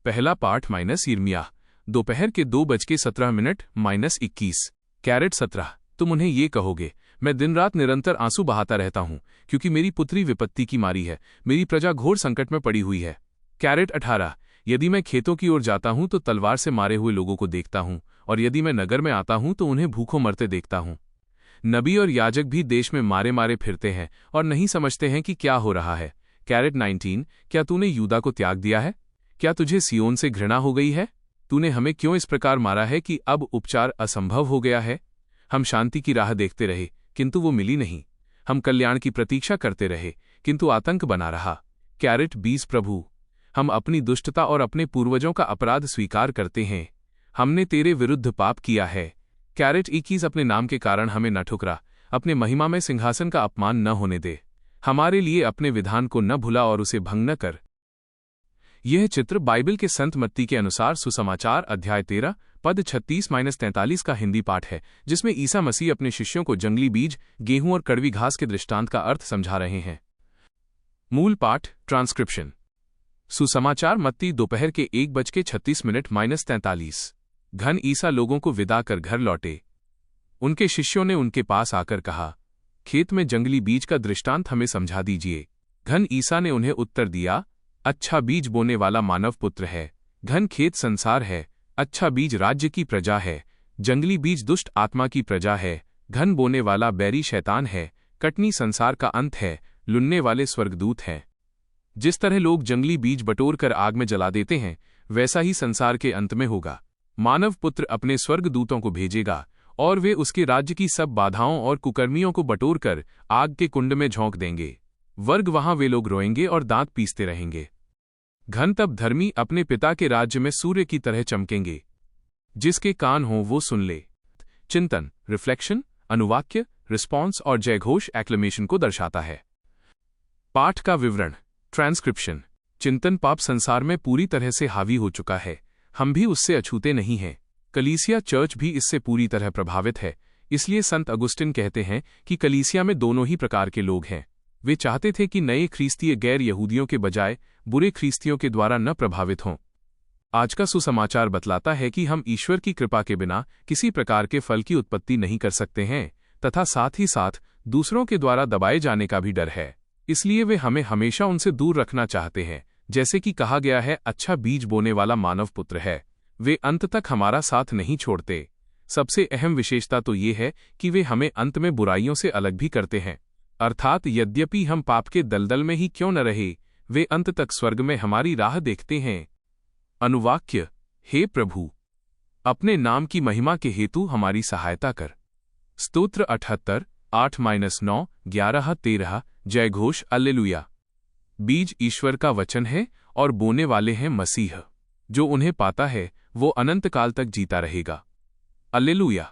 पहला पाठ -यिर्मयाह। दोपहर के 2:17 -21। कैरेट 17। तुम उन्हें ये कहोगे, मैं दिन रात निरंतर आंसू बहाता रहता हूँ, क्योंकि मेरी पुत्री विपत्ति की मारी है, मेरी प्रजा घोर संकट में पड़ी हुई है। कैरेट 18। यदि मैं खेतों की ओर जाता हूँ तो तलवार से मारे हुए लोगों को देखता हूँ, और यदि मैं नगर में आता हूँ तो उन्हें भूखों मरते देखता हूँ। नबी और याजक भी देश में मारे मारे फिरते हैं और नहीं समझते हैं कि क्या हो रहा है। कैरेट 19। क्या तूने यूदा को त्याग दिया है? क्या तुझे सियोन से घृणा हो गई है? तूने हमें क्यों इस प्रकार मारा है कि अब उपचार असंभव हो गया है? हम शांति की राह देखते रहे, किंतु वो मिली नहीं। हम कल्याण की प्रतीक्षा करते रहे, किंतु आतंक बना रहा। कैरेट 20। प्रभु, हम अपनी दुष्टता और अपने पूर्वजों का अपराध स्वीकार करते हैं। हमने तेरे विरुद्ध पाप किया है। कैरेट 21। अपने नाम के कारण हमें न ठुकरा, अपने महिमा में सिंहासन का अपमान न होने दे। हमारे लिए अपने विधान को न भुला और उसे भंग न कर। यह चित्र बाइबल के संत मत्ती के अनुसार सुसमाचार अध्याय 13 पद 36-43 का हिंदी पाठ है, जिसमें ईसा मसीह अपने शिष्यों को जंगली बीज, गेहूं और कड़वी घास के दृष्टांत का अर्थ समझा रहे हैं। मूल पाठ ट्रांसक्रिप्शन। सुसमाचार मत्ती दोपहर के 1:36 -43। घन ईसा लोगों को विदा कर घर लौटे। उनके शिष्यों ने उनके पास आकर कहा, खेत में जंगली बीज का दृष्टांत हमें समझा दीजिए। घन ईसा ने उन्हें उत्तर दिया, अच्छा बीज बोने वाला मानव पुत्र है। घन खेत संसार है। अच्छा बीज राज्य की प्रजा है। जंगली बीज दुष्ट आत्मा की प्रजा है। घन बोने वाला बैरी शैतान है। कटनी संसार का अंत है। लुनने वाले स्वर्गदूत हैं। जिस तरह लोग जंगली बीज बटोर कर आग में जला देते हैं, वैसा ही संसार के अंत में होगा। मानव पुत्र अपने स्वर्गदूतों को भेजेगा और वे उसके राज्य की सब बाधाओं और कुकर्मियों को बटोर कर आग के कुंड में झोंक देंगे। वर्ग वहां वे लोग रोएंगे और दांत पीसते रहेंगे। घन तब धर्मी अपने पिता के राज्य में सूर्य की तरह चमकेंगे। जिसके कान हों वो सुन ले। चिंतन, रिफ्लेक्शन, अनुवाक्य, रिस्पॉन्स और जयघोष एक्लेमेशन को दर्शाता है। पाठ का विवरण। ट्रांसक्रिप्शन। चिंतन पाप संसार में पूरी तरह से हावी हो चुका है। हम भी उससे अछूते नहीं हैं। कलीसिया चर्च भी इससे पूरी तरह प्रभावित है। इसलिए संत अगुस्टिन कहते हैं कि कलीसिया में दोनों ही प्रकार के लोग हैं। वे चाहते थे कि नए ख्रीस्तीय गैर यहूदियों के बजाय बुरे ख्रीस्तियों के द्वारा न प्रभावित हों। आज का सुसमाचार बतलाता है कि हम ईश्वर की कृपा के बिना किसी प्रकार के फल की उत्पत्ति नहीं कर सकते हैं, तथा साथ ही साथ दूसरों के द्वारा दबाए जाने का भी डर है। इसलिए वे हमें हमेशा उनसे दूर रखना चाहते हैं। जैसे कि कहा गया है, अच्छा बीज बोने वाला मानव पुत्र है। वे अंत तक हमारा साथ नहीं छोड़ते। सबसे अहम विशेषता तो ये है कि वे हमें अंत में बुराइयों से अलग भी करते हैं। अर्थात यद्यपि हम पाप के दलदल में ही क्यों न रहे, वे अंत तक स्वर्ग में हमारी राह देखते हैं। अनुवाक्य। हे प्रभु, अपने नाम की महिमा के हेतु हमारी सहायता कर। स्तोत्र 78 8-9 11-13। जयघोष alleluia। बीज ईश्वर का वचन है और बोने वाले हैं मसीह। जो उन्हें पाता है वो अनंत काल तक जीता रहेगा। alleluia।